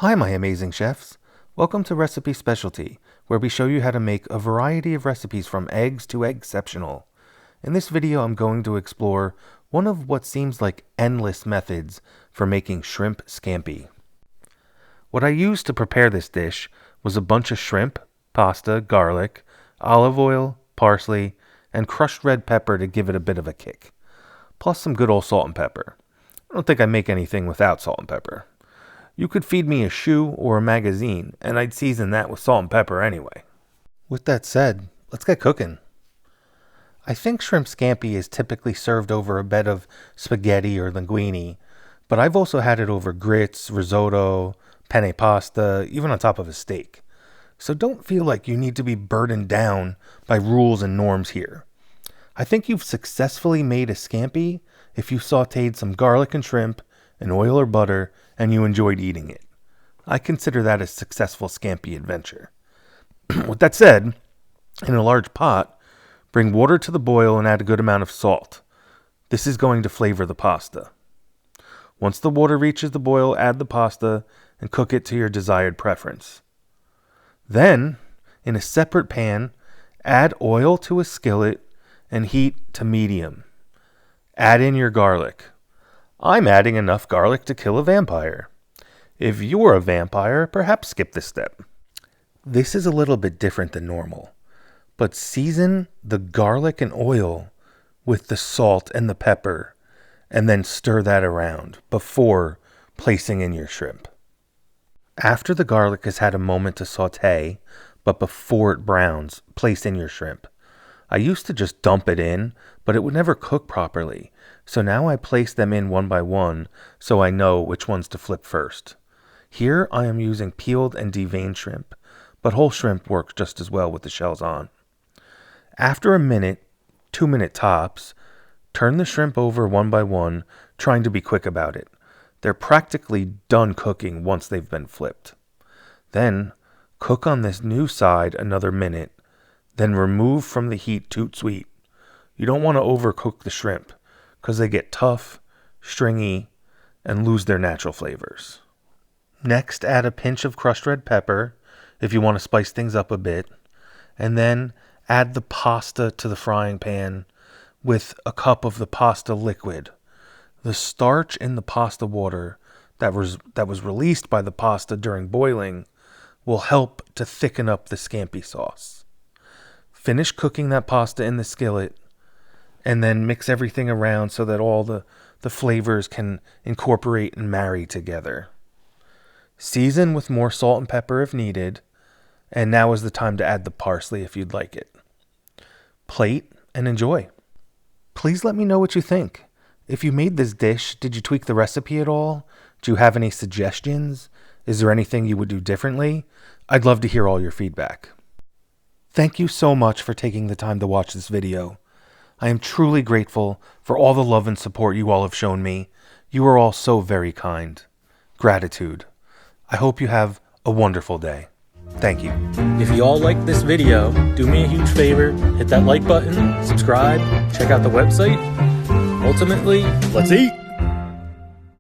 Hi, my amazing chefs. Welcome to Recipe Specialty, where we show you how to make a variety of recipes from eggs to eggceptional. In this video, I'm going to explore one of what seems like endless methods for making shrimp scampi. What I used to prepare this dish was a bunch of shrimp, pasta, garlic, olive oil, parsley, and crushed red pepper to give it a bit of a kick, plus some good old salt and pepper. I don't think I make anything without salt and pepper. You could feed me a shoe or a magazine, and I'd season that with salt and pepper anyway. With that said, let's get cooking. I think shrimp scampi is typically served over a bed of spaghetti or linguine, but I've also had it over grits, risotto, penne pasta, even on top of a steak. So don't feel like you need to be burdened down by rules and norms here. I think you've successfully made a scampi if you sauteed some garlic and shrimp in oil or butter and you enjoyed eating it. I consider that a successful scampi adventure. With that said, in a large pot, bring water to the boil and add a good amount of salt. This is going to flavor the pasta. Once the water reaches the boil, add the pasta and cook it to your desired preference. Then, in a separate pan, add oil to a skillet and heat to medium. Add in your garlic. I'm adding enough garlic to kill a vampire. If you're a vampire, perhaps skip this step. This is a little bit different than normal, but season the garlic and oil with the salt and the pepper, and then stir that around before placing in your shrimp. After the garlic has had a moment to saute, but before it browns, place in your shrimp. I used to just dump it in, but it would never cook properly. So now I place them in one by one so I know which ones to flip first. Here I am using peeled and deveined shrimp, but whole shrimp works just as well with the shells on. After a minute, 2-minute tops, turn the shrimp over one by one, trying to be quick about it. They're practically done cooking once they've been flipped. Then cook on this new side another minute, then remove from the heat tout sweet. You don't want to overcook the shrimp, because they get tough, stringy, and lose their natural flavors. Next, add a pinch of crushed red pepper if you want to spice things up a bit, and then add the pasta to the frying pan with a cup of the pasta liquid. The starch in the pasta water that was released by the pasta during boiling will help to thicken up the scampi sauce. Finish cooking that pasta in the skillet, and then mix everything around so that all the flavors can incorporate and marry together. Season with more salt and pepper if needed, and now is the time to add the parsley if you'd like it. Plate and enjoy. Please let me know what you think. If you made this dish, did you tweak the recipe at all? Do you have any suggestions? Is there anything you would do differently? I'd love to hear all your feedback. Thank you so much for taking the time to watch this video. I am truly grateful for all the love and support you all have shown me. You are all so very kind. Gratitude. I hope you have a wonderful day. Thank you. If you all liked this video, do me a huge favor, hit that like button, subscribe, check out the website. Ultimately, let's eat!